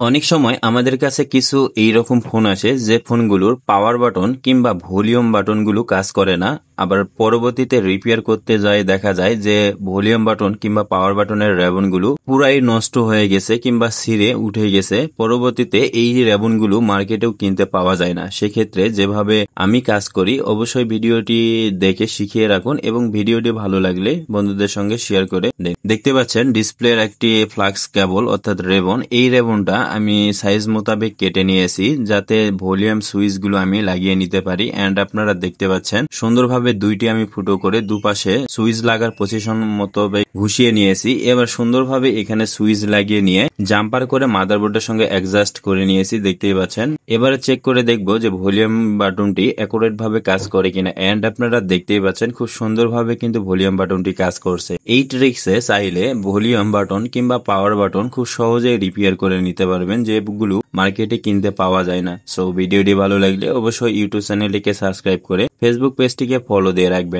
অনেক সময় আমাদের কাছে কিছু এইরকম ফোন আসে যে ফোনগুলোর পাওয়ার বাটন কিংবা ভলিউম বাটনগুলো কাজ করে না। আবার পরবর্তীতে রিপেয়ার করতে যায় দেখা যায় যে ভলিউম বাটন কিংবা পাওয়ার বাটনের রেবনগুলো পুরাই নষ্ট হয়ে গেছে কিংবা ছিঁড়ে উঠে গেছে। পরবর্তীতে এই রেবনগুলো মার্কেটেও কিনতে পাওয়া যায় না। সেক্ষেত্রে যেভাবে আমি কাজ করি অবশ্যই ভিডিওটি দেখে শিখিয়ে রাখুন এবং ভিডিওটি ভালো লাগলে বন্ধুদের সঙ্গে শেয়ার করে দিন। দেখতে পাচ্ছেন ডিসপ্লের একটি ফ্লাক্স কেবল অর্থাৎ রেবন। এই রেবনটা আমি সাইজ মোতাবেক কেটে নিয়েছি যাতে ভলিউম সুইচ গুলো আমি লাগিয়ে নিতে পারি। এন্ড আপনারা দেখতে পাচ্ছেন সুন্দরভাবে দুইটি আমি ফুটো করে দুপাশে সুইচ লাগার পজিশন মতো ঘুষিয়ে নিয়েছি। এবার সুন্দরভাবে এখানে সুইচ লাগিয়ে নিয়ে জাম্পার করে মাদারবোর্ডের সঙ্গে অ্যাডজাস্ট করে নিয়েছি, দেখতেই পাচ্ছেন। এবারে চেক করে দেখবো যে ভলিউম বাটনটি অ্যাকুরেট ভাবে কাজ করে কিনা। এন্ড আপনারা দেখতেই পাচ্ছেন খুব সুন্দরভাবে কিন্তু ভলিউম বাটনটি কাজ করছে। এই ট্রিক্সে চাইলে ভলিউম বাটন কিংবা পাওয়ার বাটন খুব সহজে রিপেয়ার করে নিতে পারবেন যেগুলো মার্কেটে কিনতে পাওয়া যায় না। সো ভিডিওটি ভালো লাগলে অবশ্যই ইউটিউব চ্যানেলটিকে সাবস্ক্রাইব করে ফেসবুক পেজটিকে ফলো দিয়ে রাখবেন।